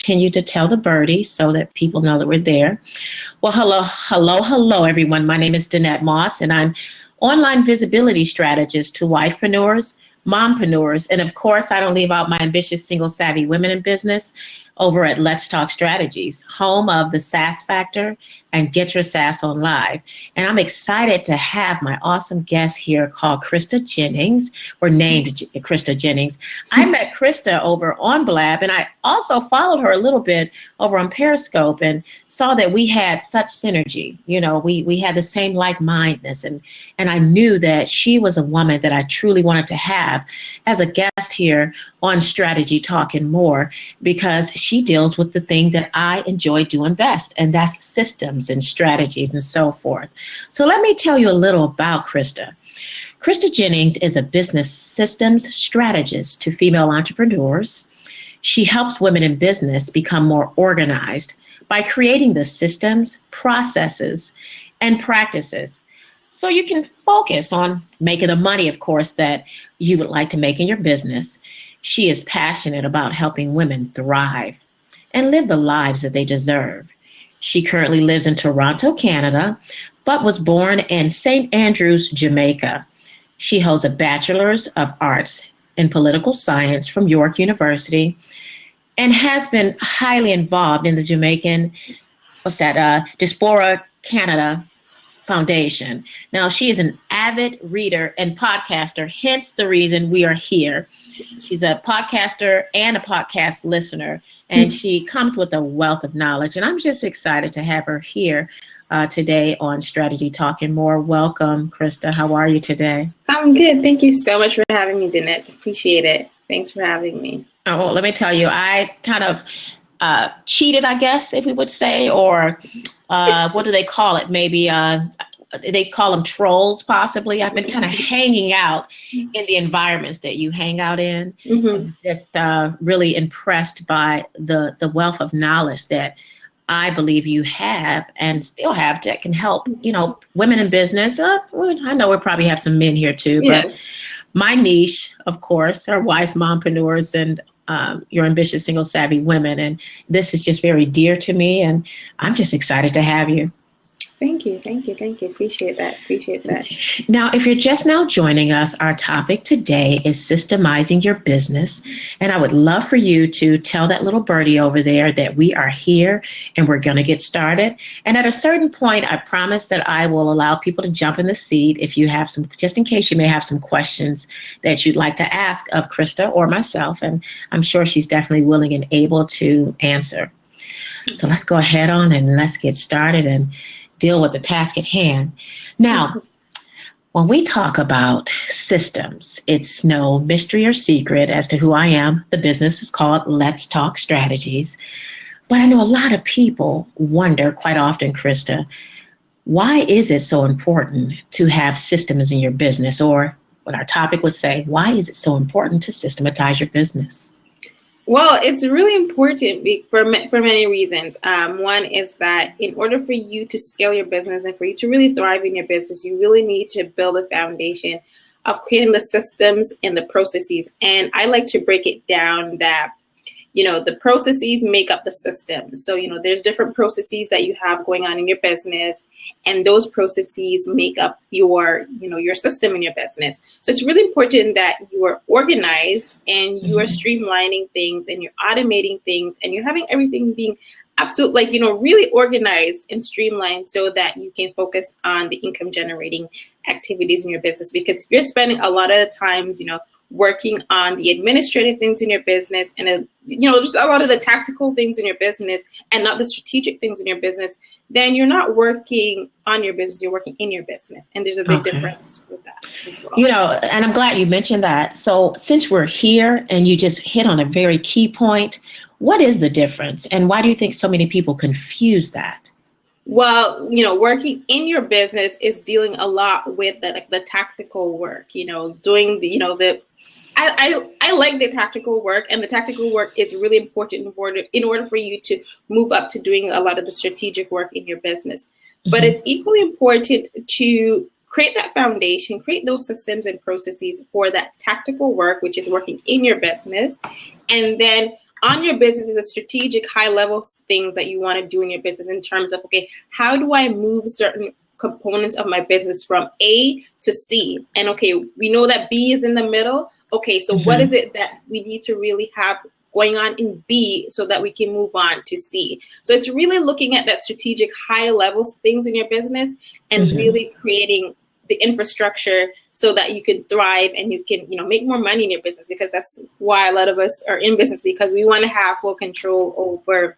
continue to tell the birdie so that people know that we're there. Well, hello, everyone. My name is Danette Moss, and I'm online visibility strategist to wifepreneurs, mompreneurs, and of course, I don't leave out my ambitious single savvy women in business over at Let's Talk Strategies, home of the SaaS Factor and Get Your SaaS on Live. And I'm excited to have my awesome guest here called Krista Jennings, or named Krista Jennings. I met Krista over on Blab, and I also followed her a little bit over on Periscope and saw that we had such synergy. You know, we had the same like-mindedness, and I knew that she was a woman that I truly wanted to have as a guest here on Strategy Talk and More, because she deals with the thing that I enjoy doing best, and that's systems and strategies and so forth. So let me tell you a little about Krista. Krista Jennings is a business systems strategist to female entrepreneurs. She helps women in business become more organized by creating the systems, processes, and practices so you can focus on making the money, of course, that you would like to make in your business. She is passionate about helping women thrive and live the lives that they deserve. She currently lives in Toronto, Canada, but was born in St. Andrews, Jamaica. She holds a Bachelor's of Arts in Political Science from York University and has been highly involved in the Jamaican, Diaspora Canada Foundation. Now, she is an avid reader and podcaster, hence the reason we are here. She's a podcaster and a podcast listener, and she comes with a wealth of knowledge. And I'm just excited to have her here today on Strategy Talk and More. Welcome, Krista. How are you today? I'm good. Thank you so much for having me, Danette. Appreciate it. Thanks for having me. Oh, well, let me tell you, I kind of cheated, I guess, if we would say, or what do they call it? Maybe they call them trolls, possibly. I've been kind of hanging out in the environments that you hang out in. Mm-hmm. Just really impressed by the wealth of knowledge that I believe you have and still have that can help, you know, women in business. I know we probably have some men here too, but my niche, of course, are wife mompreneurs and your ambitious single savvy women. And this is just very dear to me, and I'm just excited to have you. Thank you. Appreciate that. Now, if you're just now joining us, our topic today is systemizing your business. And I would love for you to tell that little birdie over there that we are here and we're going to get started. And at a certain point, I promise that I will allow people to jump in the seat if you have some, just in case you may have some questions that you'd like to ask of Krista or myself. And I'm sure she's definitely willing and able to answer. So let's go ahead on and let's get started and deal with the task at hand. Now, when we talk about systems, it's no mystery or secret as to who I am. The business is called Let's Talk Strategies. But I know a lot of people wonder quite often, Krista, why is it so important to have systems in your business? Or what our topic would say, why is it so important to systematize your business? Well, it's really important for many reasons. One is that in order for you to scale your business and for you to really thrive in your business, you really need to build a foundation of creating the systems and the processes. And I like to break it down that, you know, the processes make up the system. So, you know, there's different processes that you have going on in your business, and those processes make up your, you know, your system in your business. So it's really important that you are organized and you are streamlining things and you're automating things and you're having everything being absolutely, like, you know, really organized and streamlined so that you can focus on the income generating activities in your business. Because if you're spending a lot of the times, you know, working on the administrative things in your business and, you know, just a lot of the tactical things in your business and not the strategic things in your business, then you're not working on your business, you're working in your business. And there's a big difference with that as well. You know, and I'm glad you mentioned that. So since we're here and you just hit on a very key point, what is the difference? And why do you think so many people confuse that? Well, you know, working in your business is dealing a lot with the tactical work, you know, doing the, you know, I like the tactical work, and the tactical work is really important in order for you to move up to doing a lot of the strategic work in your business. Mm-hmm. But it's equally important to create that foundation, create those systems and processes for that tactical work, which is working in your business, and then on your business is the strategic high level things that you want to do in your business in terms of, okay, how do I move certain components of my business from A to C? And okay, we know that B is in the middle. Okay, so what is it that we need to really have going on in B so that we can move on to C? So it's really looking at that strategic high level things in your business and really creating the infrastructure so that you can thrive and you can, make more money in your business, because that's why a lot of us are in business, because we want to have full control over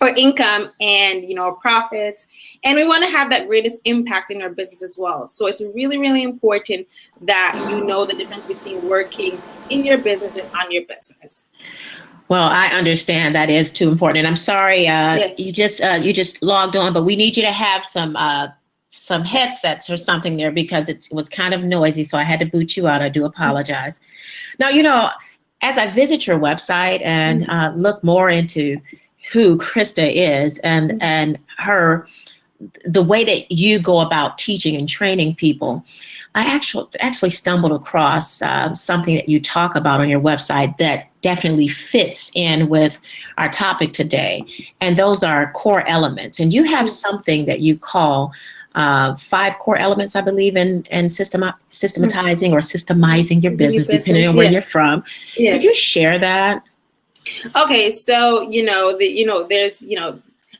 our income and, our profits, and we want to have that greatest impact in our business as well. So it's really, really important that you know the difference between working in your business and on your business. Well, I understand that is too important. And I'm sorry, you just logged on, but we need you to have some headsets or something there, because it was kind of noisy, so I had to boot you out. I do apologize. Now, as I visit your website and look more into who Krista is and the way that you go about teaching and training people, I actually stumbled across something that you talk about on your website that definitely fits in with our topic today. And those are core elements. And you have something that you call 5 core elements, I believe, in systematizing or systemizing your business, depending on where you're from. Yeah. Could you share that? Okay, so there's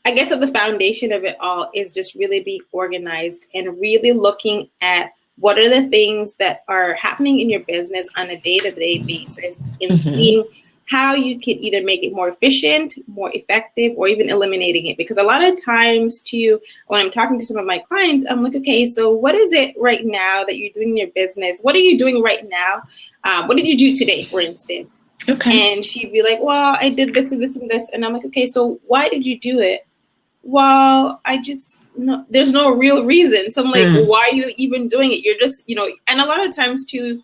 I guess the foundation of it all is just really being organized and really looking at what are the things that are happening in your business on a day-to-day basis, and seeing how you can either make it more efficient, more effective, or even eliminating it. Because a lot of times too, when I'm talking to some of my clients, I'm like, okay, so what is it right now that you're doing in your business? What are you doing right now? What did you do today, for instance? Okay. And she'd be like, well, I did this and this and this. And I'm like, okay, so why did you do it? Well, there's no real reason. So I'm like, why are you even doing it? You're just, and a lot of times too,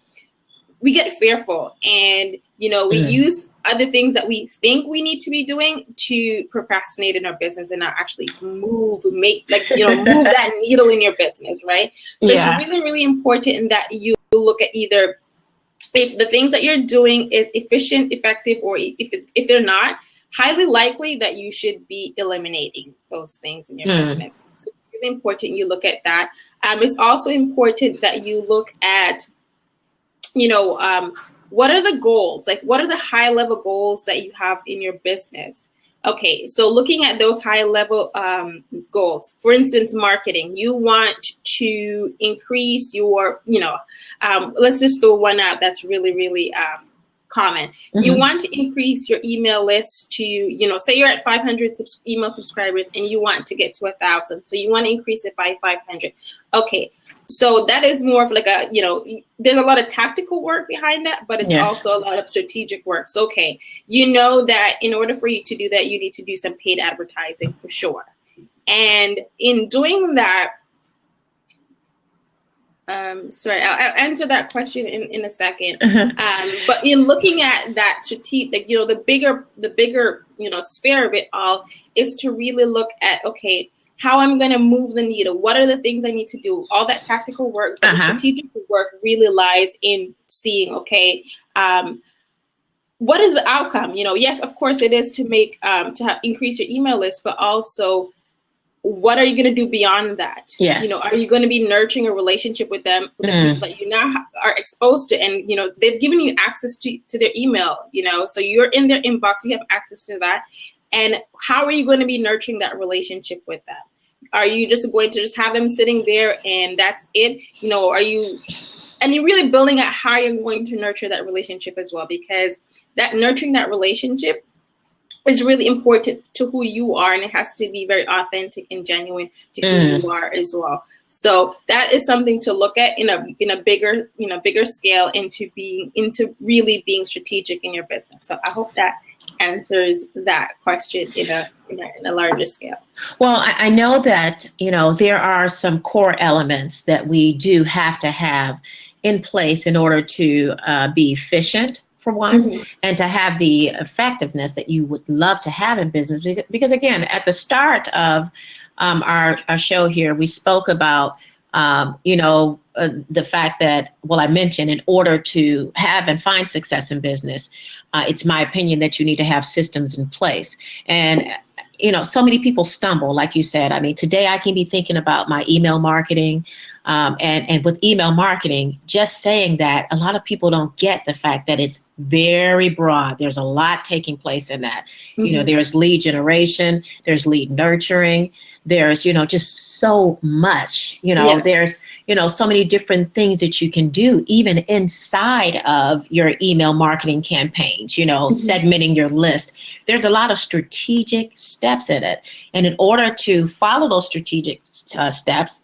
we get fearful and, we use other things that we think we need to be doing to procrastinate in our business and not actually move that needle in your business, right? So it's really, really important that you look at either if the things that you're doing is efficient, effective, or if they're not, highly likely that you should be eliminating those things in your business. So it's really important you look at that. It's also important that you look at, what are the goals? Like, what are the high level goals that you have in your business? Okay, so looking at those high level goals, for instance, marketing, you want to increase your, let's just throw one out that's really, really common. You want to increase your email list to, say you're at 500 email subscribers and you want to get to 1,000. So you want to increase it by 500. Okay. So that is more of like there's a lot of tactical work behind that, but it's also a lot of strategic work. So, okay, that in order for you to do that, you need to do some paid advertising for sure. And in doing that, sorry, I'll answer that question in a second. But in looking at that strategic, the bigger, sphere of it all is to really look at, okay, how I'm going to move the needle. What are the things I need to do? All that tactical work, but the strategic work really lies in seeing, okay, what is the outcome? Yes, of course it is to make, increase your email list, but also what are you going to do beyond that? Yes. Are you going to be nurturing a relationship with them, with the people that you now are exposed to? And, they've given you access to their email, so you're in their inbox, you have access to that. And how are you going to be nurturing that relationship with them? Are you just going to just have them sitting there and that's it? And you're really building out how you're going to nurture that relationship as well, because that nurturing that relationship is really important to who you are, and it has to be very authentic and genuine to who you are as well. So that is something to look at in a bigger scale into really being strategic in your business. So I hope that answers that question in a larger scale. Well, I know that there are some core elements that we do have to have in place in order to be efficient, for one, and to have the effectiveness that you would love to have in business. Because again, at the start of our show here, we spoke about The fact that, well, I mentioned in order to have and find success in business, it's my opinion that you need to have systems in place. And so many people stumble, like you said. I mean, today I can be thinking about my email marketing. And with email marketing, just saying that, a lot of people don't get the fact that it's very broad. There's a lot taking place in that. Mm-hmm. There's lead generation, there's lead nurturing, there's, just so much, Yes. There's, so many different things that you can do, even inside of your email marketing campaigns, Mm-hmm. segmenting your list. There's a lot of strategic steps in it. And in order to follow those strategic steps,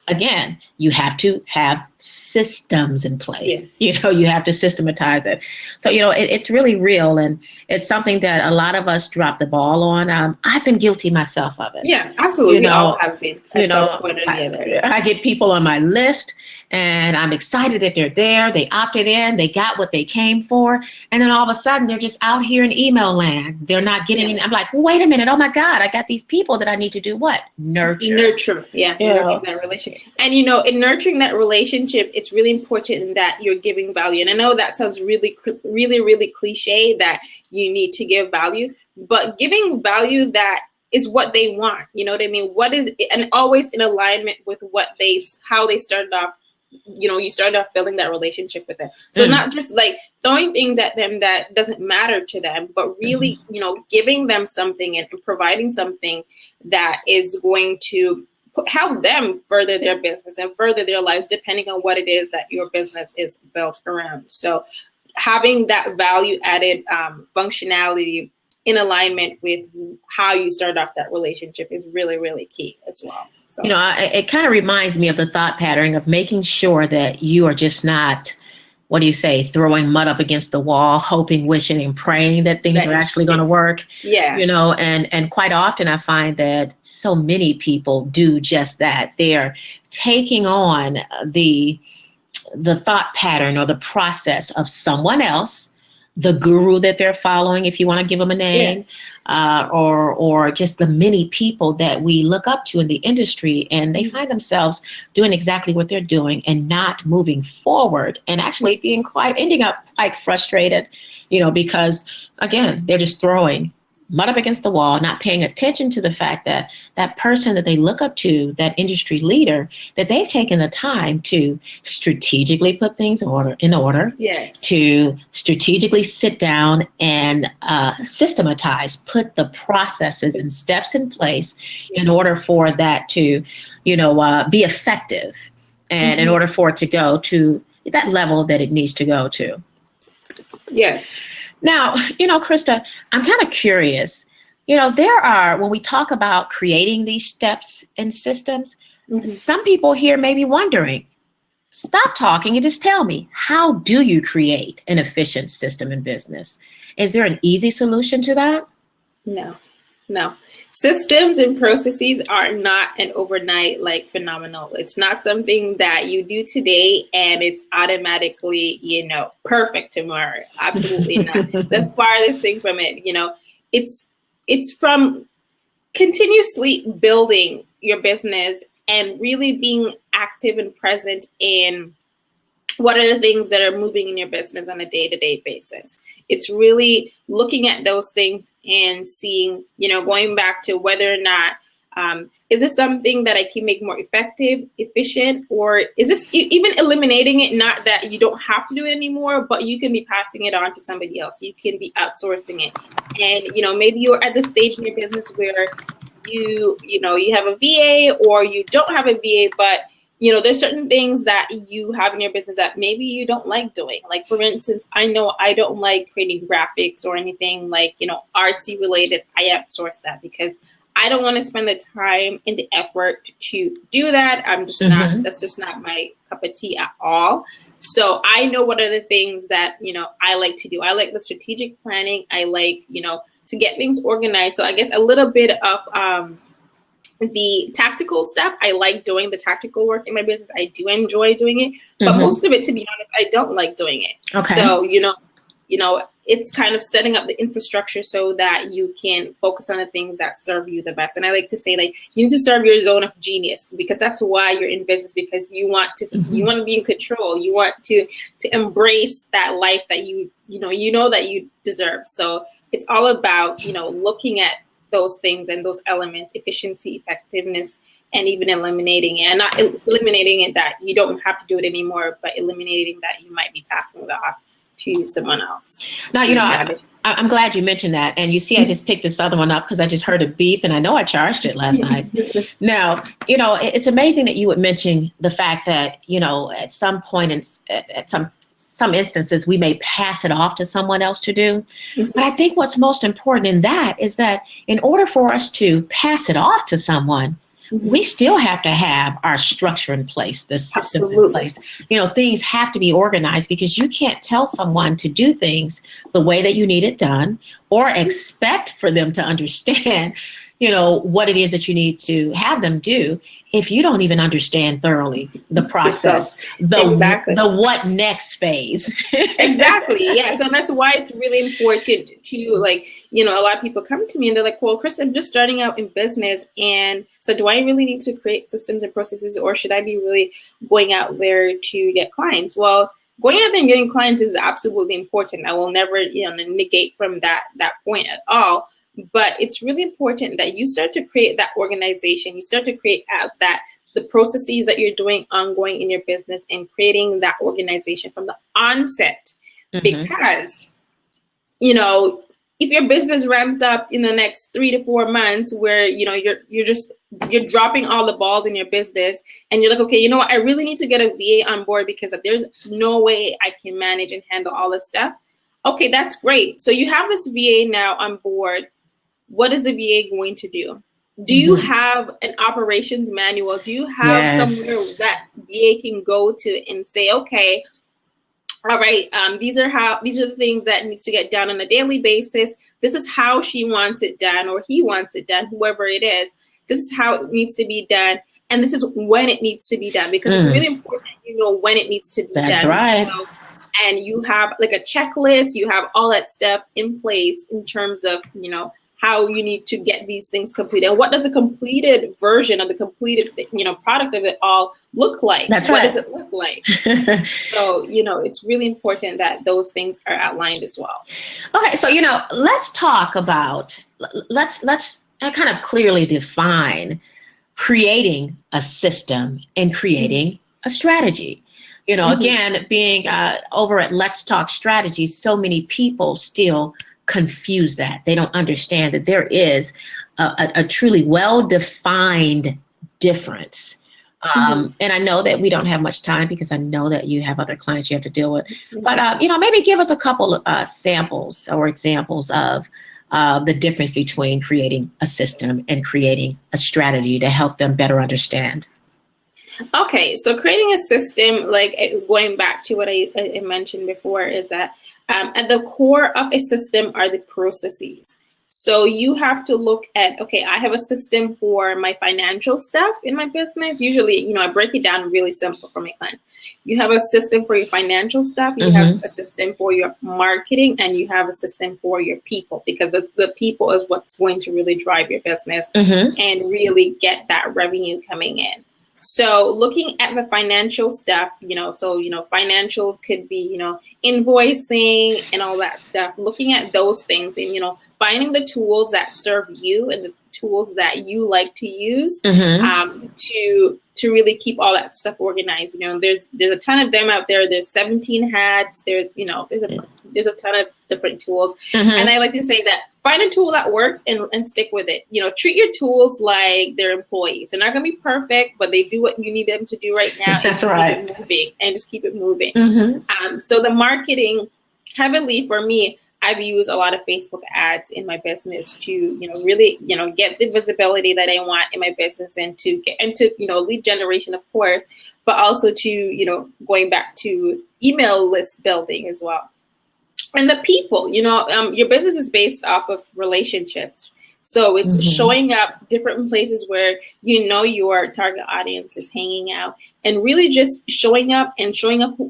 again, you have to have systems in place. Yeah. You have to systematize it. So, it's really real. And it's something that a lot of us drop the ball on. I've been guilty myself of it. Yeah, absolutely. We all have been at some point or the other. I get people on my list, and I'm excited that they're there. They opted in. They got what they came for. And then all of a sudden, they're just out here in email land. They're not getting in. I'm like, wait a minute. Oh, my God. I got these people that I need to do what? Nurture. Yeah. Nurture that relationship. And, in nurturing that relationship, it's really important that you're giving value. And I know that sounds really, really, really cliche that you need to give value. But giving value that is what they want. You know what I mean? And always in alignment with how they started off. You started off building that relationship with them. So not just like throwing things at them that doesn't matter to them, but really, giving them something and providing something that is going to help them further their business and further their lives, depending on what it is that your business is built around. So having that value added functionality in alignment with how you start off that relationship is really, really key as well. So. It kind of reminds me of the thought pattern of making sure that you are just not, throwing mud up against the wall, hoping, wishing, and praying that things are actually going to work. Yeah. And quite often I find that so many people do just that. They're taking on the thought pattern or the process of someone else, the guru that they're following, if you want to give them a name, or just the many people that we look up to in the industry, and they find themselves doing exactly what they're doing and not moving forward, and actually ending up quite frustrated, because again, they're just throwing mud up against the wall, not paying attention to the fact that that person that they look up to, that industry leader, that they've taken the time to strategically put things in order, yes, to strategically sit down and systematize, put the processes and steps in place in order for that to, be effective, and in order for it to go to that level that it needs to go to. Yes. Now, Krista, I'm kind of curious. When we talk about creating these steps and systems, some people here may be wondering, stop talking and just tell me, how do you create an efficient system in business? Is there an easy solution to that? No. Systems and processes are not an overnight phenomenal. It's not something that you do today and it's automatically, perfect tomorrow. Absolutely not. The farthest thing from it, it's from continuously building your business and really being active and present in what are the things that are moving in your business on a day-to-day basis. It's really looking at those things and seeing, going back to whether or not, is this something that I can make more effective, efficient, or is this even eliminating it? Not that you don't have to do it anymore, but you can be passing it on to somebody else. You can be outsourcing it. And, maybe you're at the stage in your business where you have a VA or you don't have a VA, but there's certain things that you have in your business that maybe you don't like doing. Like, for instance, I know I don't like creating graphics or anything artsy related. I outsource that because I don't want to spend the time and the effort to do that. I'm just not, that's just not my cup of tea at all. So I know what are the things that, I like to do. I like the strategic planning. I like, to get things organized. So I guess a little bit of, the tactical stuff, I like doing the tactical work in my business. I do enjoy doing it, but most of it, to be honest, I don't like doing it. Okay. So, it's kind of setting up the infrastructure so that you can focus on the things that serve you the best. And I like to say, like, you need to serve your zone of genius, because that's why you're in business, because you want to be in control. You want to embrace that life that you know that you deserve. So it's all about, looking at those things and those elements: efficiency, effectiveness, and even eliminating it. And not eliminating it that you don't have to do it anymore, but eliminating that you might be passing it off to someone else. Now, I'm glad you mentioned that. And you see, I just picked this other one up because I just heard a beep, and I know I charged it last night. Now, it's amazing that you would mention the fact that, at some point, at some instances, we may pass it off to someone else to do. But I think what's most important in that is that in order for us to pass it off to someone, we still have to have our structure in place, the system in place. Things have to be organized, because you can't tell someone to do things the way that you need it done, or expect for them to understand, what it is that you need to have them do, if you don't even understand thoroughly the process, the what next phase. Exactly. Yeah. So that's why it's really important to, like, a lot of people come to me and they're like, well, Krista, I'm just starting out in business. And so do I really need to create systems and processes, or should I be really going out there to get clients? Well, going out there and getting clients is absolutely important. I will never, negate from that point at all. But it's really important that you start to create that organization. You start to create the processes that you're doing ongoing in your business, and creating that organization from the onset. Because, if your business ramps up in the next 3 to 4 months, where, you're dropping all the balls in your business, and you're like, okay, you know what, I really need to get a VA on board because there's no way I can manage and handle all this stuff. Okay, that's great. So you have this VA now on board. What is the VA going to do? Do you have an operations manual? Do you have somewhere that VA can go to and say, okay, all right, these are the things that needs to get done on a daily basis. This is how she wants it done, or he wants it done, whoever it is. This is how it needs to be done. And this is when it needs to be done, because it's really important when it needs to be done. That's right. So, and you have like a checklist, you have all that stuff in place in terms of, how you need to get these things completed. And what does a completed version of the completed, product of it all look like? That's right. What does it look like? So, it's really important that those things are outlined as well. Okay. So, let's talk about, let's kind of clearly define creating a system and creating a strategy. Again, being over at Let's Talk Strategy, so many people still confuse that. They don't understand that there is a truly well-defined difference. And I know that we don't have much time, because I know that you have other clients you have to deal with. But, maybe give us a couple of samples or examples of the difference between creating a system and creating a strategy to help them better understand. Okay, so creating a system, like going back to what I mentioned before, is that at the core of a system are the processes. So you have to look at, okay, I have a system for my financial stuff in my business. Usually, I break it down really simple for my clients. You have a system for your financial stuff, you have a system for your marketing, and you have a system for your people, because the people is what's going to really drive your business and really get that revenue coming in. So looking at the financial stuff, financials could be, invoicing and all that stuff, looking at those things and, finding the tools that serve you and the tools that you like to use to really keep all that stuff organized. There's a ton of them out there. There's 17 hats. There's a ton of different tools. And I like to say that find a tool that works and stick with it. Treat your tools like they're employees. They're not going to be perfect, but they do what you need them to do right now. That's right. Just keep it moving. So the marketing, heavily for me, I've used a lot of Facebook ads in my business to, really, get the visibility that I want in my business, and to get into, lead generation, of course, but also to, going back to email list building as well. And the people, your business is based off of relationships. So it's showing up different places where, your target audience is hanging out, and really just showing up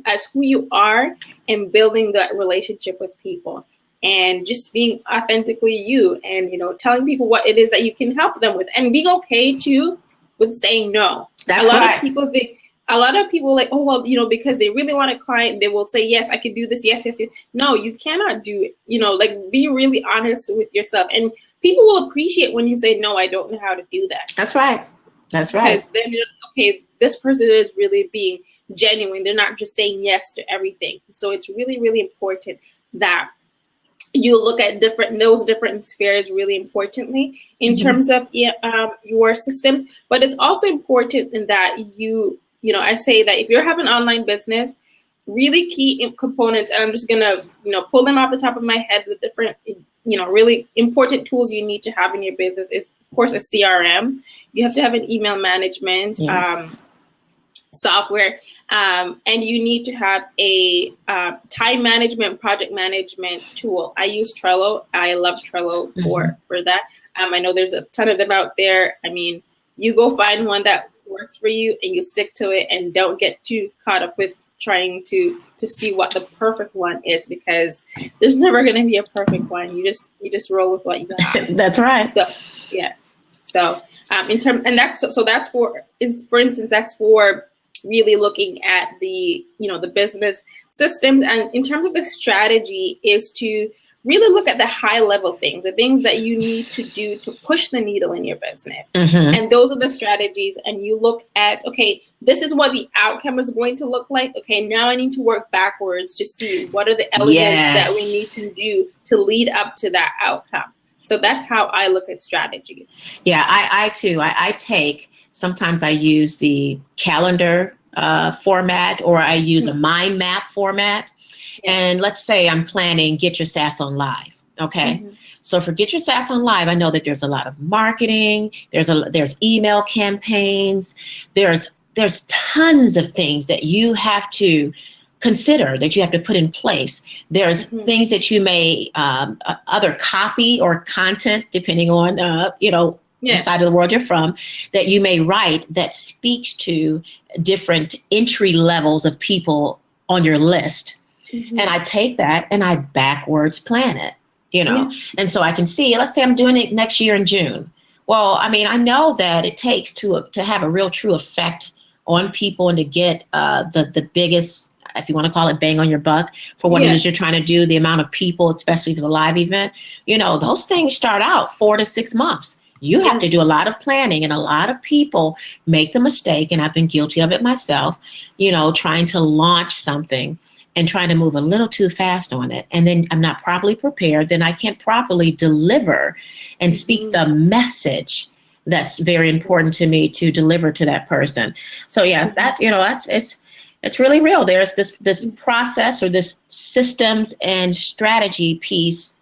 as who you are and building that relationship with people. and just being authentically you, and telling people what it is that you can help them with, and being okay too with saying no. That's right. A lot of people like, oh, well, because they really want a client, they will say, yes, I can do this. Yes, yes, yes. No, you cannot do it. Like, be really honest with yourself. And people will appreciate when you say, no, I don't know how to do that. That's right. That's right. Because then, okay, this person is really being genuine. They're not just saying yes to everything. So it's really, really important that you look at those different spheres really importantly in terms of your systems. But it's also important in that I say that if you have an online business, really key components, and I'm just gonna pull them off the top of my head, the different really important tools you need to have in your business is, of course, a CRM. You have to have an email management software. And you need to have a time management, project management tool. I use Trello. I love Trello for that. I know there's a ton of them out there. I mean, you go find one that works for you and you stick to it, and don't get too caught up with trying to see what the perfect one is, because there's never going to be a perfect one. You just roll with what you got. That's right. So yeah. So that's for instance, that's for really looking at the the business systems. And in terms of the strategy is to really look at the high level things, the things that you need to do to push the needle in your business. And those are the strategies. And you look at, okay, this is what the outcome is going to look like. Okay, now I need to work backwards to see what are the elements that we need to do to lead up to that outcome. So that's how I look at strategy. Yeah, I too. I take, sometimes I use the calendar format, or I use a mind map format. And let's say I'm planning Get Your SaaS on Live. Okay. So for Get Your SaaS on Live, I know that there's a lot of marketing. There's email campaigns. There's tons of things that you have to consider, that you have to put in place. There's things that you may other copy or content, depending on the side of the world you're from, that you may write that speaks to different entry levels of people on your list. And I take that and I backwards plan it, and so I can see, let's say I'm doing it next year in June. Well, I mean, I know that it takes to have a real true effect on people and to get the biggest, if you want to call it, bang on your buck for what it is you're trying to do, the amount of people, especially for the live event, those things start out 4 to 6 months. You have to do a lot of planning, and a lot of people make the mistake, and I've been guilty of it myself, trying to launch something and trying to move a little too fast on it. And then I'm not properly prepared. Then I can't properly deliver and speak the message that's very important to me to deliver to that person. So yeah, it's really real. There's this process, or this systems and strategy piece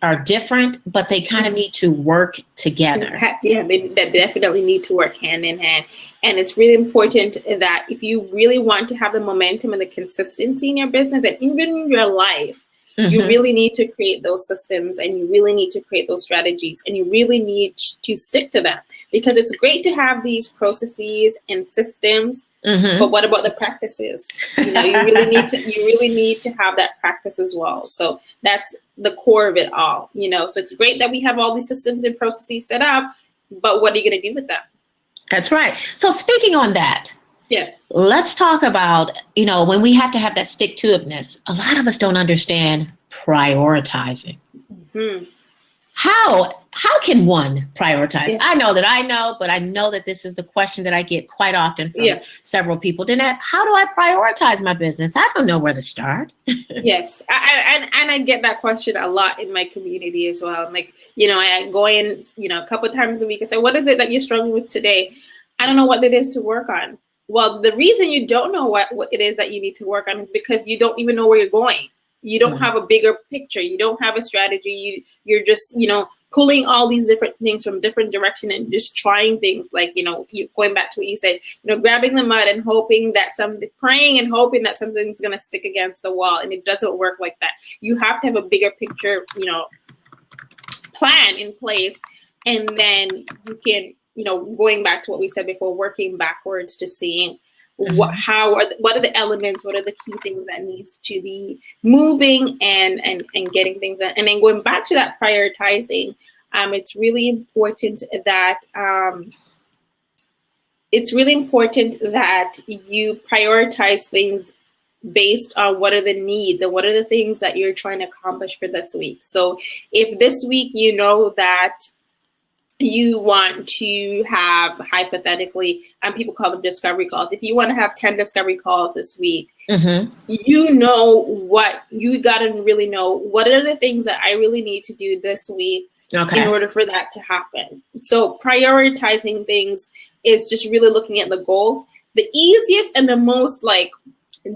are different, but they kind of need to work together. Yeah, they definitely need to work hand in hand. And it's really important that if you really want to have the momentum and the consistency in your business and even in your life, you really need to create those systems, and you really need to create those strategies, and you really need to stick to them, because it's great to have these processes and systems, but what about the practices? You really need to have that practice as well. So that's the core of it all. So it's great that we have all these systems and processes set up, but what are you going to do with them? That's right. So speaking on that, let's talk about, when we have to have that stick-to-itiveness, a lot of us don't understand prioritizing. How can one prioritize? I know that I know, but I know that this is the question that I get quite often from several people. Danette, how do I prioritize my business? I don't know where to start. Yes. I get that question a lot in my community as well. Like, I go in, a couple of times a week and say, what is it that you're struggling with today? I don't know what it is to work on. Well, the reason you don't know what it is that you need to work on is because you don't even know where you're going. You don't have a bigger picture. You don't have a strategy. You're just, pulling all these different things from different direction and just trying things, like, you going back to what you said, grabbing the mud and praying and hoping that something's going to stick against the wall. And it doesn't work like that. You have to have a bigger picture, plan in place. And then you can, going back to what we said before, working backwards to seeing what are the elements, what are the key things that needs to be moving and getting things done. And then going back to that prioritizing, it's really important that you prioritize things based on what are the needs and what are the things that you're trying to accomplish for this week. So if this week you know that you want to have, hypothetically, people call them discovery calls. If you want to have 10 discovery calls this week, you know what you got to really know what are the things that I really need to do this week in order for that to happen. So prioritizing things is just really looking at the goals. The easiest and the most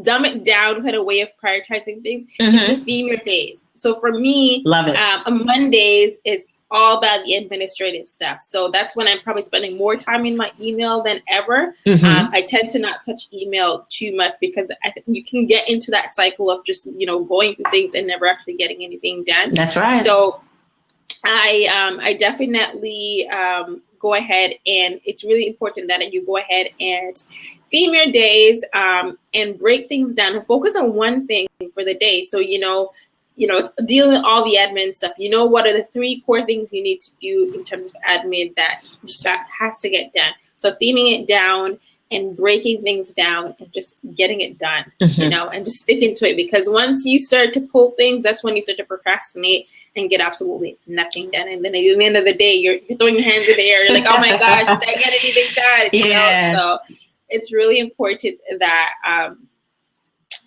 dumb it down kind of way of prioritizing things is to theme your days. So for me, Mondays is all about the administrative stuff. So that's when I'm probably spending more time in my email than ever. I tend to not touch email too much because you can get into that cycle of just, going through things and never actually getting anything done. That's right. So I definitely go ahead, and it's really important that you go ahead and theme your days and break things down and focus on one thing for the day. So, it's dealing with all the admin stuff. What are the 3 core things you need to do in terms of admin that has to get done. So theming it down and breaking things down and just getting it done, and just sticking to it. Because once you start to pull things, that's when you start to procrastinate and get absolutely nothing done. And then at the end of the day, you're throwing your hands in the air. You're like, oh my gosh, did I get anything done? Yeah. So it's really important that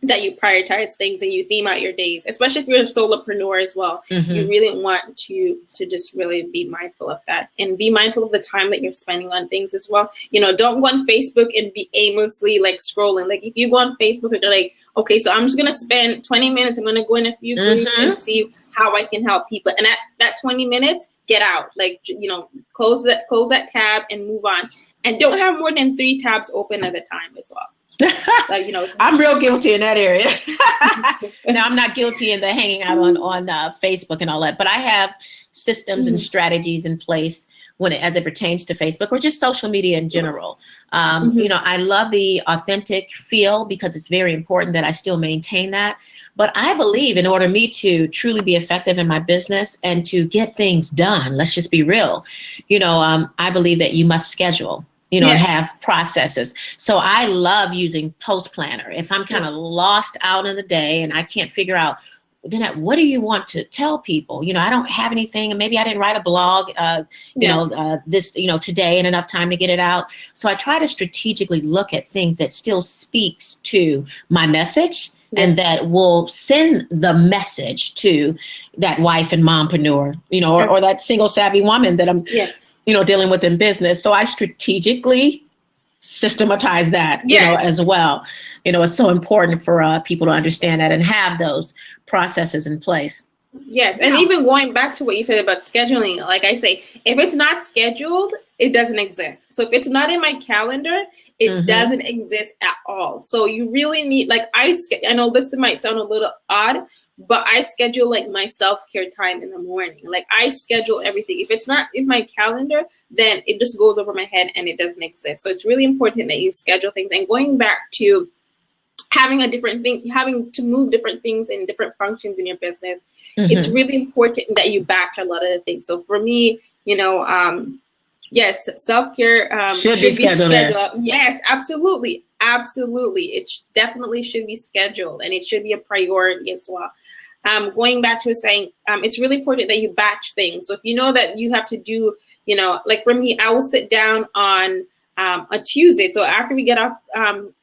that you prioritize things and you theme out your days, especially if you're a solopreneur as well. You really want to just really be mindful of that and be mindful of the time that you're spending on things as well. Don't go on Facebook and be aimlessly scrolling. If you go on Facebook and you're like, okay, so I'm just going to spend 20 minutes. I'm going to go in a few groups and see how I can help people. And at that 20 minutes, get out, close that tab and move on. And don't have more than 3 tabs open at a time as well. I'm real guilty in that area. No, I'm not guilty in the hanging out on Facebook and all that, but I have systems and strategies in place as it pertains to Facebook or just social media in general. I love the authentic feel because it's very important that I still maintain that. But I believe in order for me to truly be effective in my business and to get things done, let's just be real, I believe that you must schedule. And have processes. So I love using Post Planner. If I'm kind of lost out in the day and I can't figure out, Danette, what do you want to tell people? I don't have anything, and maybe I didn't write a blog, today and enough time to get it out. So I try to strategically look at things that still speaks to my message and that will send the message to that wife and mompreneur, or that single savvy woman that I'm dealing with in business. So I strategically systematize that, as well. It's so important for people to understand that and have those processes in place. Yes. And even going back to what you said about scheduling, like I say, if it's not scheduled, it doesn't exist. So if it's not in my calendar, it doesn't exist at all. So you really need, I know this might sound a little odd, but I schedule my self-care time in the morning. I schedule everything. If it's not in my calendar, then it just goes over my head and it doesn't exist. So it's really important that you schedule things. And going back to having to move different things and different functions in your business, it's really important that you batch a lot of the things. So for me, yes, self-care should be scheduled. Yes, absolutely. Absolutely. It definitely should be scheduled, and it should be a priority as well. Going back to saying, it's really important that you batch things. So if you know that you have to do, for me, I will sit down on a Tuesday. So after we get off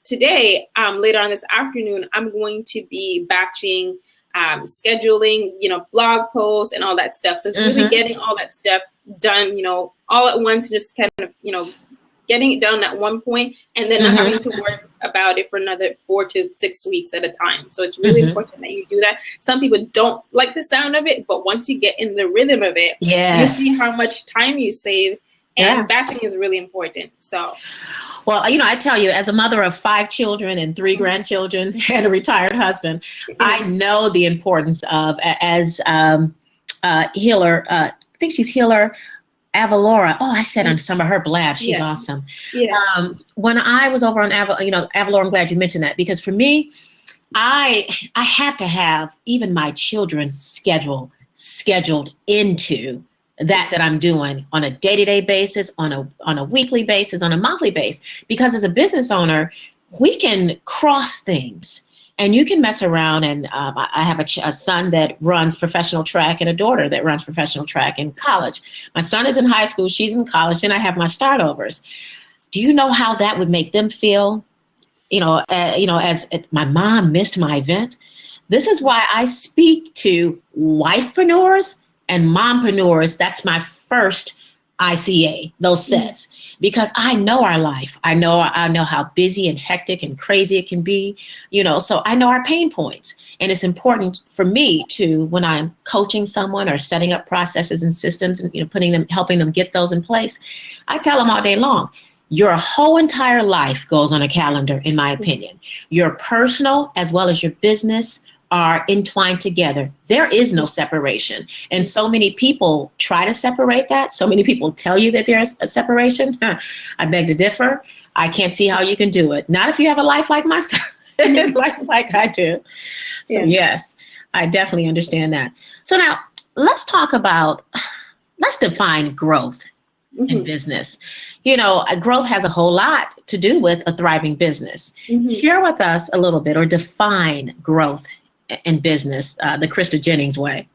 today, later on this afternoon, I'm going to be batching, scheduling, blog posts and all that stuff. So it's really getting all that stuff done, all at once, just kind of, getting it done at one point and then not having to worry about it for another 4 to 6 weeks at a time. So it's really important that you do that. Some people don't like the sound of it, but once you get in the rhythm of it, you see how much time you save. And batching is really important. So, well, I tell you, as a mother of 5 children and 3 grandchildren and a retired husband, I know the importance of, as Hiller, I think she's Hiller Avalora. Oh, I said on some of her blabs. She's Yeah. awesome. Yeah. When I was over on Avalora, I'm glad you mentioned that, because for me, I have to have even my children's scheduled into that I'm doing on a day-to-day basis, on a weekly basis, on a monthly basis. Because as a business owner, we can cross things. And you can mess around, and I have a son that runs professional track and a daughter that runs professional track in college. My son is in high school, she's in college, and I have my startovers. Do you know how that would make them feel? As my mom missed my event. This is why I speak to wifepreneurs and mompreneurs. That's my first ICA, those sets, because I know our life. I know how busy and hectic and crazy it can be, so I know our pain points. And it's important for me to, when I'm coaching someone or setting up processes and systems and, helping them get those in place, I tell them all day long, your whole entire life goes on a calendar, in my opinion. Your personal as well as your business are entwined together. There is no separation. And so many people try to separate that. So many people tell you that there's a separation. I beg to differ. I can't see how you can do it. Not if you have a life like myself, like I do. So yes, I definitely understand that. So now let's define growth in business. Growth has a whole lot to do with a thriving business. Share with us a little bit, or define growth in business, the Krista Jennings way.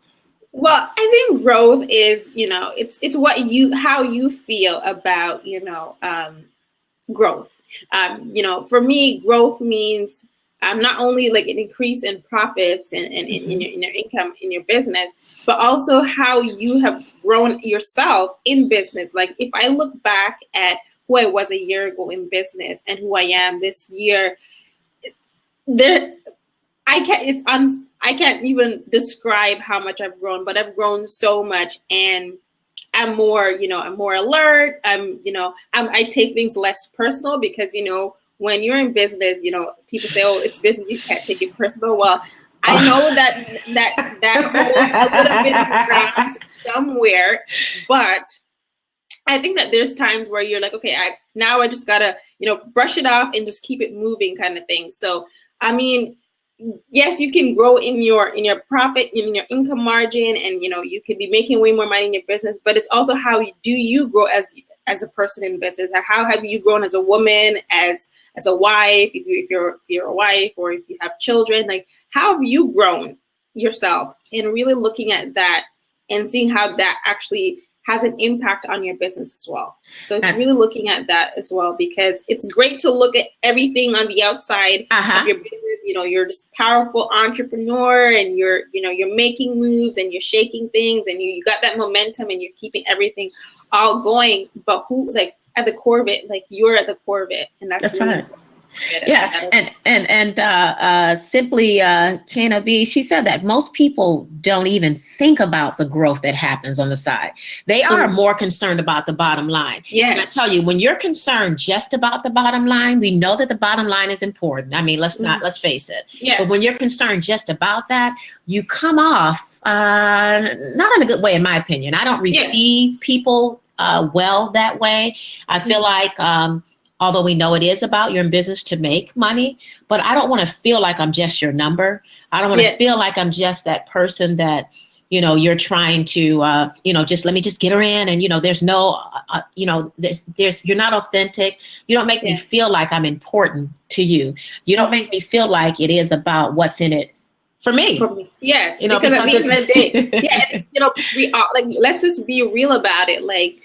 Well, I think growth is, it's how you feel about, growth. For me, growth means not only like an increase in profits and in your income in your business, but also how you have grown yourself in business. Like if I look back at who I was a year ago in business and who I am this year, I can't even describe how much I've grown, but I've grown so much, and I'm more alert. I take things less personal because, when you're in business, people say, oh, it's business, you can't take it personal. Well, I know that holds a little bit of ground somewhere, but I think that there's times where you're like, okay, I just gotta, brush it off and just keep it moving, kind of thing. So, I mean, yes, you can grow in your profit, in your income margin, and you could be making way more money in your business. But it's also how you grow as a person in business. How have you grown as a woman, as a wife, if you're a wife, or if you have children? Like, how have you grown yourself? And really looking at that and seeing how that actually has an impact on your business as well. So it's really looking at that as well, because it's great to look at everything on the outside of your business. You're this powerful entrepreneur, and you're making moves, and you're shaking things, and you got that momentum, and you're keeping everything all going. But who's like at the core of it? Like, you're at the core of it, and that's really right. Yeah, and simply Kana B, she said that most people don't even think about the growth that happens on the side. They are more concerned about the bottom line. Yes. And I tell you, when you're concerned just about the bottom line, we know that the bottom line is important. I mean, let's face it. Yes. But when you're concerned just about that, you come off not in a good way, in my opinion. I don't receive people well that way. I feel like although we know it is about, you're in business to make money, but I don't want to feel like I'm just your number. I don't want to feel like I'm just that person that, you're trying to, just let me just get her in. And, there's no, you're not authentic. You don't make me feel like I'm important to you. You don't make me feel like it is about what's in it for me. Yes, because at the end of the day, we all, like, let's just be real about it. Like,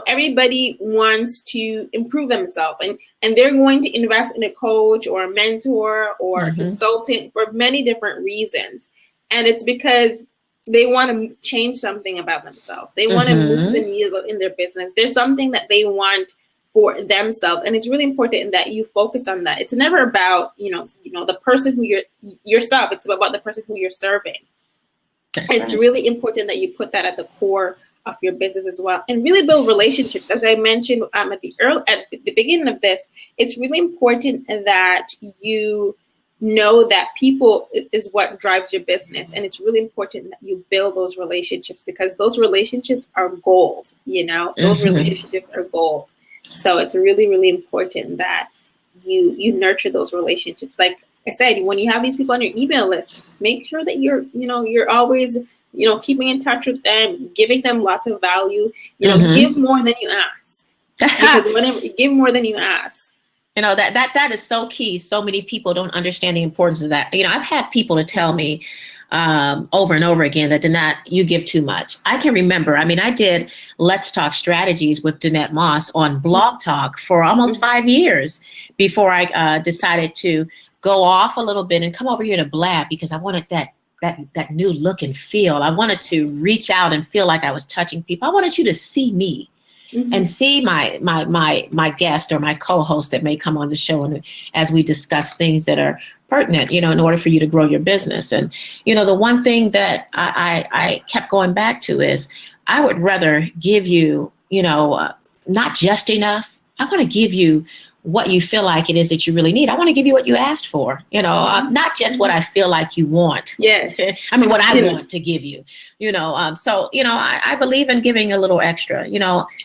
everybody wants to improve themselves, and they're going to invest in a coach or a mentor or a consultant for many different reasons. And it's because they want to change something about themselves. They want to move the needle in their business. There's something that they want for themselves. And it's really important that you focus on that. It's never about, the person who you're yourself. It's about the person who you're serving. It's really important that you put that at the core of your business as well, and really build relationships. As I mentioned at the beginning of this, it's really important that you know that people is what drives your business. And it's really important that you build those relationships, because those relationships are gold, those relationships are gold. So it's really, really important that you nurture those relationships. Like I said, when you have these people on your email list, make sure that you're always, keeping in touch with them, giving them lots of value, give more than you ask. Because whenever you give more than you ask, that is so key. So many people don't understand the importance of that. I've had people to tell me over and over again that Danette, you give too much. I can remember, I did Let's Talk Strategies with Danette Moss on Blog Talk for almost 5 years before I decided to go off a little bit and come over here to Blab, because I wanted that new look and feel. I wanted to reach out and feel like I was touching people. I wanted you to see me. And see my guest or my co-host that may come on the show, and as we discuss things that are pertinent, in order for you to grow your business. And the one thing that I kept going back to is I would rather give you not just enough. I want to give you what you feel like it is that you really need. I want to give you what you asked for, not just what I feel like you want. Yeah. What I want to give you, so, I believe in giving a little extra,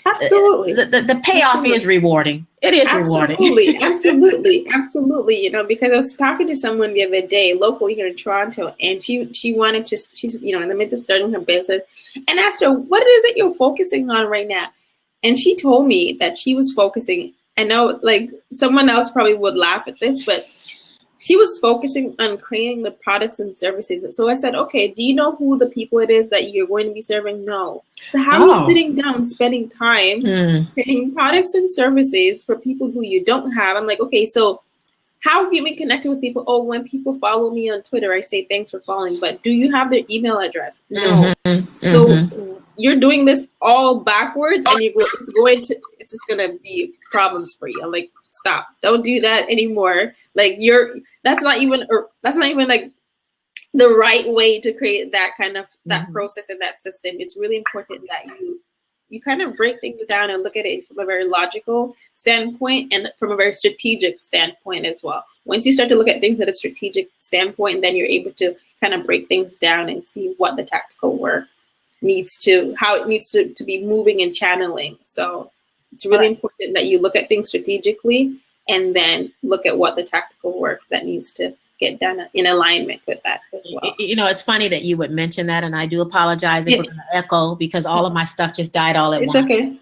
Absolutely. The payoff Absolutely. Is rewarding. It is Absolutely. rewarding. Absolutely. Because I was talking to someone the other day locally here in Toronto, and she wanted to, she's, in the midst of starting her business, and asked her, what is it you're focusing on right now? And she told me that she was focusing, I know, like, someone else probably would laugh at this, but she was focusing on creating the products and services. So I said, okay, do you know who the people it is that you're going to be serving? No. So how are you sitting down, spending time creating products and services for people who you don't have? I'm like, okay, so how have you been connected with people? Oh, when people follow me on Twitter, I say, thanks for following. But do you have their email address? No. So you're doing this all backwards, and it's just gonna be problems for you. I'm like, stop! Don't do that anymore. Like that's not even like the right way to create that kind of that process and that system. It's really important that you kind of break things down and look at it from a very logical standpoint and from a very strategic standpoint as well. Once you start to look at things at a strategic standpoint, then you're able to kind of break things down and see what the tactical work how it needs to be moving and channeling. So it's really important that you look at things strategically and then look at what the tactical work that needs to get done in alignment with that as well. It's funny that you would mention that, and I do apologize if we're going to echo, because all of my stuff just died all at once. It's okay.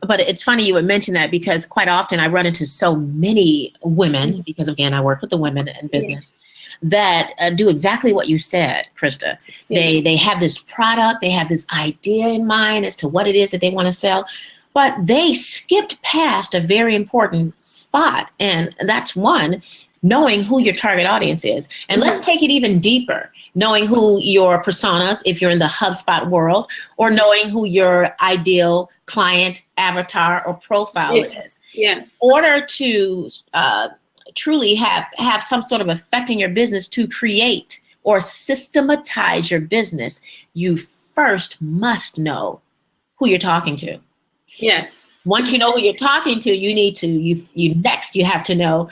But it's funny you would mention that, because quite often I run into so many women, because again, I work with the women in business, that do exactly what you said, Krista. They have this product, they have this idea in mind as to what it is that they want to sell, but they skipped past a very important spot, and that's one, knowing who your target audience is. And let's take it even deeper, knowing who your personas, if you're in the HubSpot world, or knowing who your ideal client avatar or profile is. Yeah. In order to truly have some sort of effect in your business, to create or systematize your business, you first must know who you're talking to. Yes. Once you know who you're talking to, you have to know,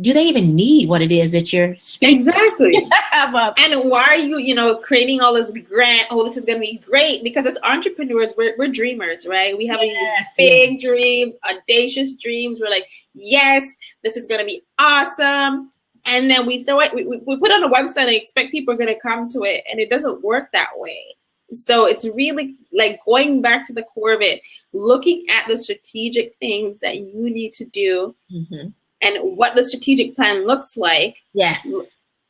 do they even need what it is that you're speaking? Exactly. And why are you, creating all this grant? Oh, this is going to be great. Because as entrepreneurs, we're dreamers, right? We have these big dreams, audacious dreams. We're like, yes, this is going to be awesome. And then we throw it, we put on a website and expect people are going to come to it. And it doesn't work that way. So it's really like going back to the core of it, looking at the strategic things that you need to do. And what the strategic plan looks like. Yes.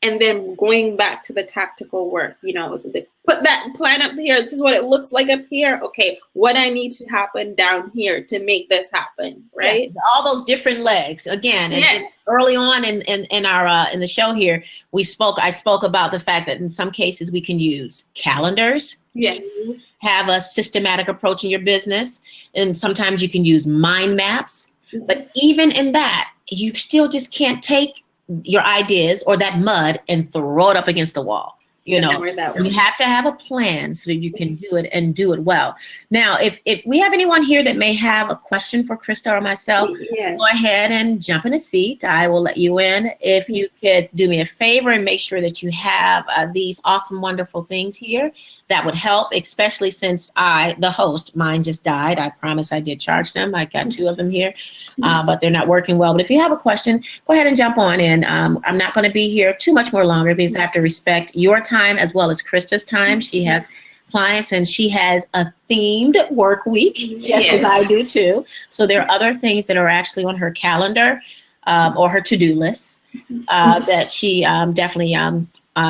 And then going back to the tactical work, so put that plan up here. This is what it looks like up here. Okay, what I need to happen down here to make this happen, right? Yeah, all those different legs. Again, and early on in our in the show here, I spoke about the fact that in some cases we can use calendars. Yes. To have a systematic approach in your business, and sometimes you can use mind maps. But even in that, you still just can't take your ideas or that mud and throw it up against the wall. You know, you have to have a plan so that you can do it and do it well. Now, if we have anyone here that may have a question for Krista or myself, yes, go ahead and jump in a seat. I will let you in. If you could do me a favor and make sure that you have these awesome, wonderful things here, that would help, especially since the host, mine just died. I promise I did charge them. I got 2 of them here, but they're not working well. But if you have a question, go ahead and jump on in. I'm not going to be here too much more longer because I have to respect your time as well as Krista's time. She has clients and she has a themed work week, just as I do too. So there are other things that are actually on her calendar or her to-do list that she definitely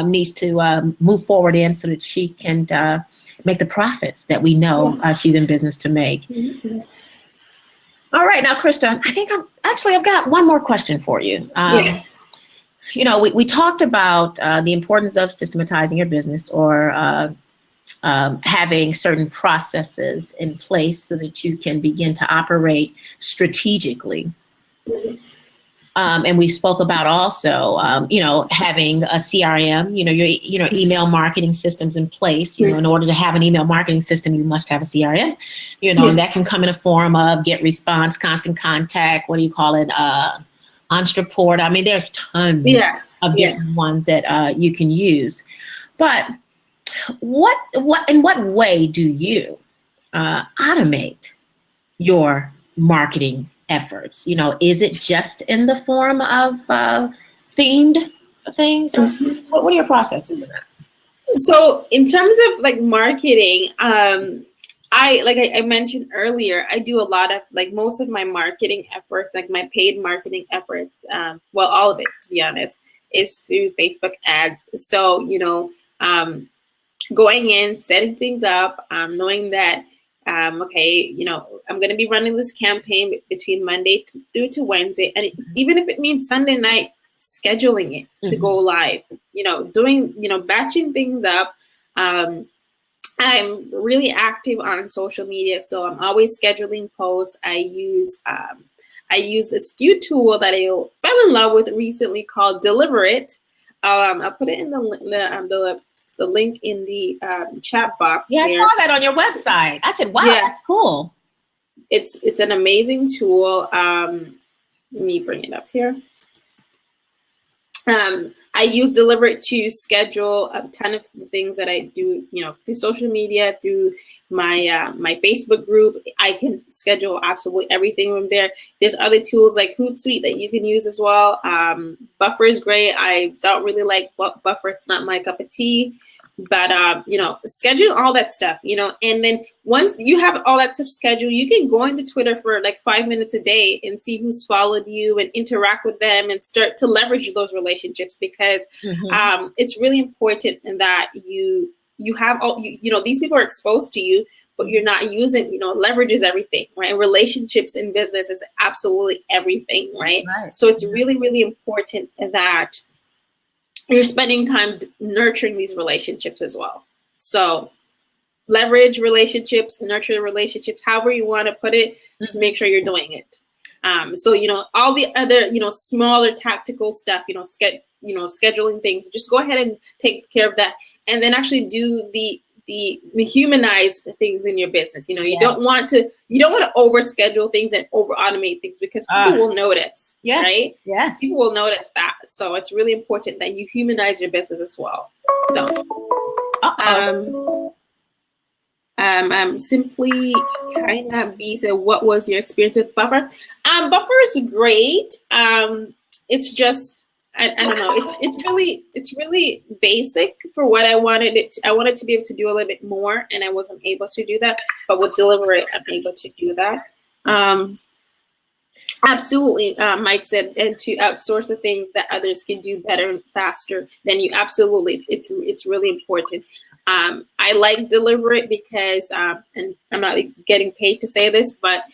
needs to move forward in so that she can make the profits that we know she's in business to make. All right, now Krista, I think I've got one more question for you. You know, we talked about the importance of systematizing your business or having certain processes in place so that you can begin to operate strategically. And we spoke about also, you know, having a CRM, your email marketing systems in place. You know, in order to have an email marketing system, you must have a CRM, and that can come in a form of get response, constant contact, what do you call it? Onstraport. I mean, there's tons of different ones that you can use. But in what way do you automate your marketing efforts? You know, is it just in the form of themed things, or what are your processes in that? So in terms of like marketing, I mentioned earlier, I do a lot of most of my marketing efforts, like my paid marketing efforts, well, all of it, to be honest, is through Facebook ads. So, going in, setting things up, knowing that, okay, I'm going to be running this campaign between Monday through to Wednesday. And even if it means Sunday night, scheduling it to go live, doing, batching things up. I'm really active on social media, so I'm always scheduling posts. I use this new tool that I fell in love with recently called Deliver It. I'll put it in the link in the chat box. Yeah, there. I saw that on your website. I said, wow, that's cool. It's an amazing tool. Let me bring it up here. I use Deliver It to schedule a ton of the things that I do, through social media, through my my Facebook group. I can schedule absolutely everything from there. There's other tools like Hootsuite that you can use as well. Buffer is great. I don't really like Buffer. It's not my cup of tea. But, schedule all that stuff, and then once you have all that stuff scheduled, you can go into Twitter for like 5 minutes a day and see who's followed you and interact with them and start to leverage those relationships, because it's really important that you have all, these people are exposed to you, but you're not using, leverage is everything, right? Relationships in business is absolutely everything, right? So it's really, really important that you're spending time nurturing these relationships as well. So leverage relationships, nurture relationships, however you want to put it, just make sure you're doing it. So, all the other, smaller tactical stuff, scheduling things, just go ahead and take care of that. And then actually do the humanized things in your business. You don't want to over schedule things and over automate things, because people will notice, right? Yes. People will notice that. So it's really important that you humanize your business as well. So, simply kind of be, so what was your experience with Buffer? Buffer is great. It's just, I don't know. It's really basic for what I wanted it. I wanted to be able to do a little bit more, and I wasn't able to do that. But with Deliver It, I'm able to do that. Absolutely, Mike said, and to outsource the things that others can do better and faster than you. Absolutely, it's really important. I like Deliver It because, and I'm not getting paid to say this, but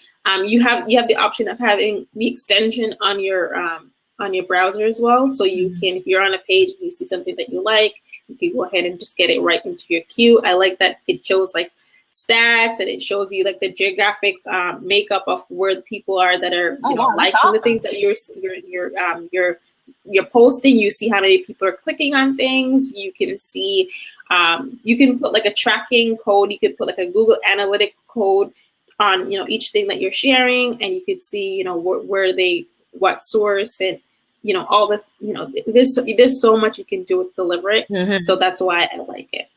you have the option of having the extension on your browser as well. So you can, if you're on a page and you see something that you like, you can go ahead and just get it right into your queue. I like that it shows like stats, and it shows you like the geographic makeup of where the people are that are liking the things that you're you're posting, you see how many people are clicking on things. You can see, you can put like a tracking code. You could put like a Google Analytic code on, you know, each thing that you're sharing, and you could see, you know, what source, and, you know, all the, you know, there's so much you can do with Deliberate. So that's why I like it.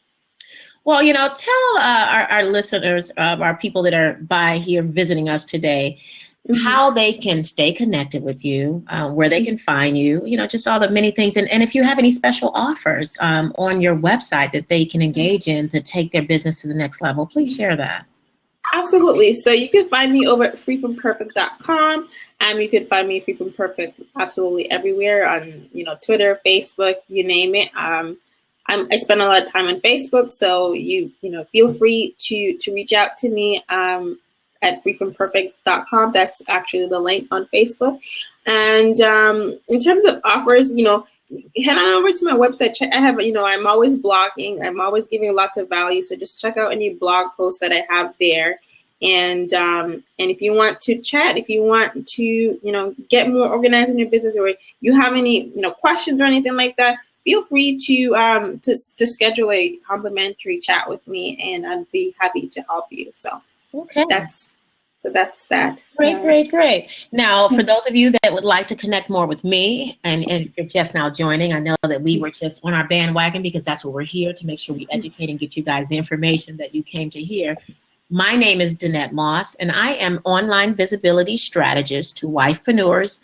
Well, you know, tell our listeners, our people that are by here visiting us today, how they can stay connected with you, where they can find you, you know, just all the many things. And if you have any special offers on your website that they can engage in to take their business to the next level, please share that. Absolutely. So you can find me over at freefromperfect.com. You can find me Free From Perfect absolutely everywhere on, you know, Twitter, Facebook, you name it. I spend a lot of time on Facebook, so you know, feel free to reach out to me at freefromperfect.com. That's actually the link on Facebook. And in terms of offers, you know, head on over to my website. I have, you know, I'm always blogging. I'm always giving lots of value. So just check out any blog posts that I have there. And if you want to chat, if you want to, you know, get more organized in your business, or you have any, you know, questions or anything like that, feel free to schedule a complimentary chat with me, and I'd be happy to help you. So okay, that's that. Great. Now, for those of you that would like to connect more with me, and you're just now joining, I know that we were just on our bandwagon because that's what we're here to make sure we educate and get you guys the information that you came to hear. My name is Danette Moss, and I am online visibility strategist to wifepreneurs,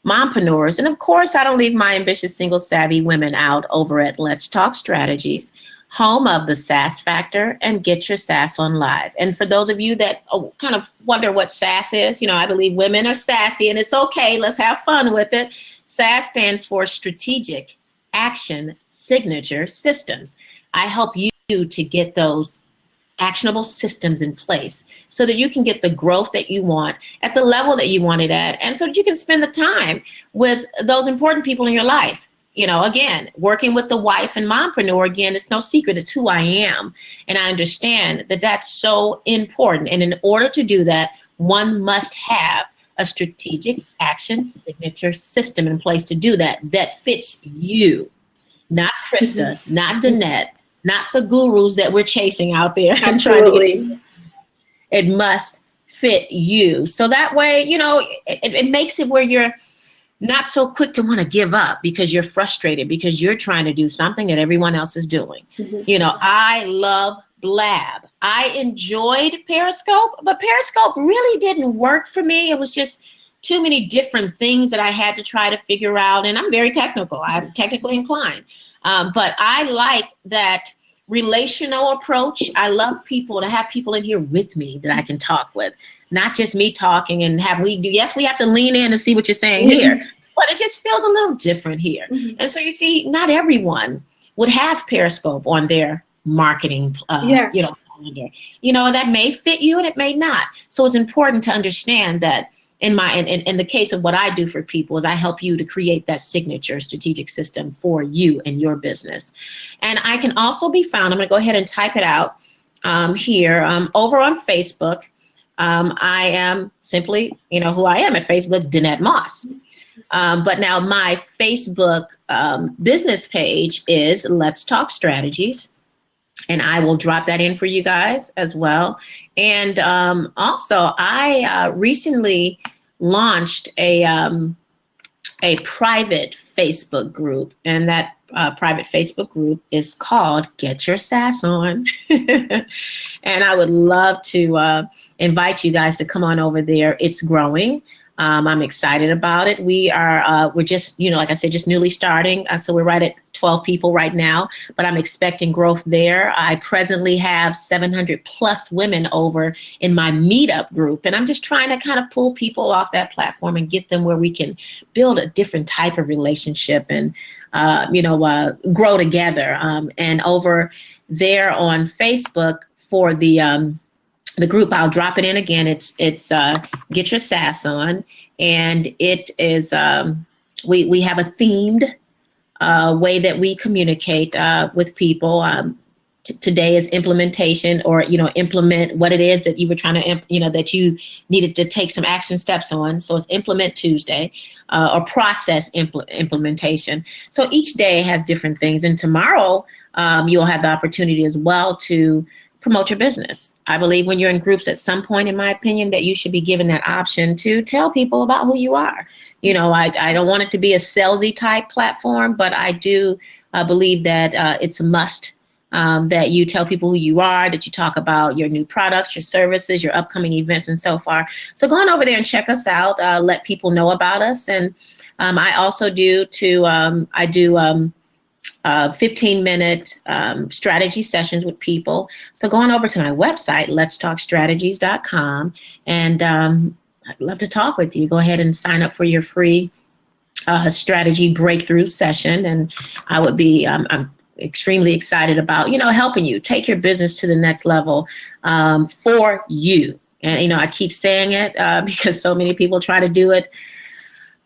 mompreneurs, and of course, I don't leave my ambitious, single, savvy women out over at Let's Talk Strategies, home of the SaaS Factor and Get Your SaaS on Live. And for those of you that kind of wonder what SaaS is, you know, I believe women are sassy, and it's okay. Let's have fun with it. SaaS stands for Strategic Action Signature Systems. I help you to get those actionable systems in place so that you can get the growth that you want at the level that you want it at, and so that you can spend the time with those important people in your life. You know, again, working with the wife and mompreneur, again, it's no secret, it's who I am. And I understand that that's so important. And in order to do that, one must have a strategic action signature system in place to do that fits you, not Krista, not Danette, not the gurus that we're chasing out there. Absolutely. It must fit you. So that way, you know, it makes it where you're not so quick to want to give up because you're frustrated because you're trying to do something that everyone else is doing. You know, I love Blab. I enjoyed Periscope, but Periscope really didn't work for me. It was just too many different things that I had to try to figure out. And I'm very technical. I'm technically inclined. But I like that relational approach. I love people, to have people in here with me that I can talk with, not just me talking and yes, we have to lean in and see what you're saying here, but it just feels a little different here. And so you see, not everyone would have Periscope on their marketing, you know, calendar. You know, that may fit you and it may not. So it's important to understand that in the case of what I do for people is I help you to create that signature strategic system for you and your business. And I can also be found, I'm going to go ahead and type it out here, over on Facebook. I am simply, you know, who I am at Facebook, Danette Moss. But now my Facebook business page is Let's Talk Strategies. And I will drop that in for you guys as well. And also, I recently launched a private Facebook group, and that private Facebook group is called Get Your SaaS On. And I would love to invite you guys to come on over there. It's growing. I'm excited about it. We're just, you know, like I said, just newly starting. So we're right at 12 people right now, but I'm expecting growth there. I presently have 700 plus women over in my meetup group, and I'm just trying to kind of pull people off that platform and get them where we can build a different type of relationship and, grow together. And over there on Facebook for the group, I'll drop it in again. It's Get Your SaaS On, and it is we have a themed way that we communicate with people today is implementation, or, implement what it is that you were trying to, that you needed to take some action steps on. So it's Implement Tuesday, or process implementation. So each day has different things. And tomorrow, you'll have the opportunity as well to promote your business. I believe when you're in groups at some point, in my opinion, that you should be given that option to tell people about who you are. I don't want it to be a salesy type platform, but I do believe that it's a must that you tell people who you are, that you talk about your new products, your services, your upcoming events, and so far. So go on over there and check us out. Let people know about us. And I also do 15-minute strategy sessions with people. So go on over to my website, letstalkstrategies.com, and I'd love to talk with you. Go ahead and sign up for your free strategy breakthrough session, and I would be I'm extremely excited about helping you take your business to the next level for you. And I keep saying it because so many people try to do it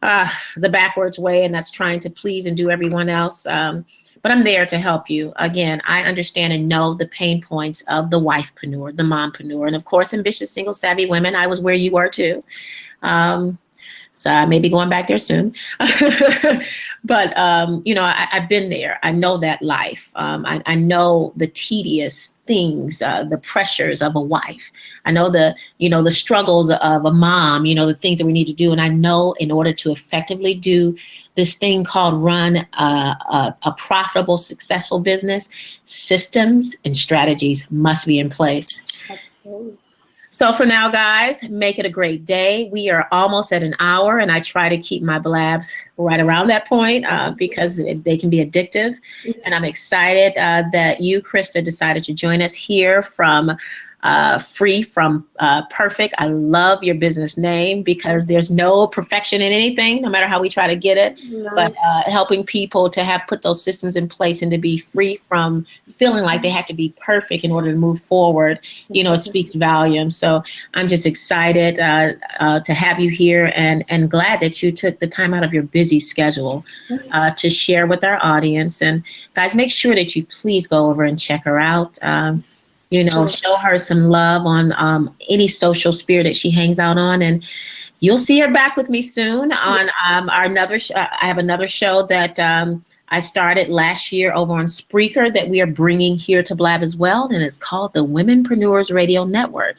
the backwards way, and that's trying to please and do everyone else. But I'm there to help you. Again, I understand and know the pain points of the wifepreneur, the mompreneur, and of course, ambitious, single, savvy women. I was where you were too. So I may be going back there soon. But, I've been there. I know that life. I know the tedious things, the pressures of a wife. I know the struggles of a mom, the things that we need to do. And I know in order to effectively do this thing called run a profitable, successful business, systems and strategies must be in place. Absolutely. So for now, guys, make it a great day. We are almost at an hour, and I try to keep my blabs right around that point because they can be addictive. And I'm excited that you, Krista, decided to join us here from Free from Perfect. I love your business name because there's no perfection in anything, no matter how we try to get it. No. But helping people to have put those systems in place and to be free from feeling like they have to be perfect in order to move forward, it speaks volumes. So I'm just excited to have you here and glad that you took the time out of your busy schedule to share with our audience. And guys, make sure that you please go over and check her out. Show her some love on any social sphere that she hangs out on, and you'll see her back with me soon on our another. I have another show that I started last year over on Spreaker that we are bringing here to Blab as well, and it's called the Womenpreneurs Radio Network.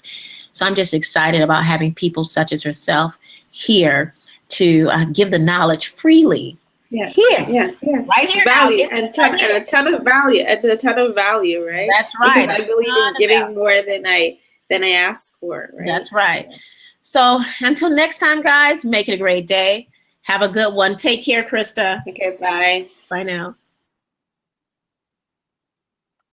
So I'm just excited about having people such as herself here to give the knowledge freely. Yeah. Here. Yeah. Right here. Value and a ton of value, right? That's right. Because I believe in giving more than I ask for, right? That's right. So until next time, guys, make it a great day. Have a good one. Take care, Krista. Okay, bye. Bye now.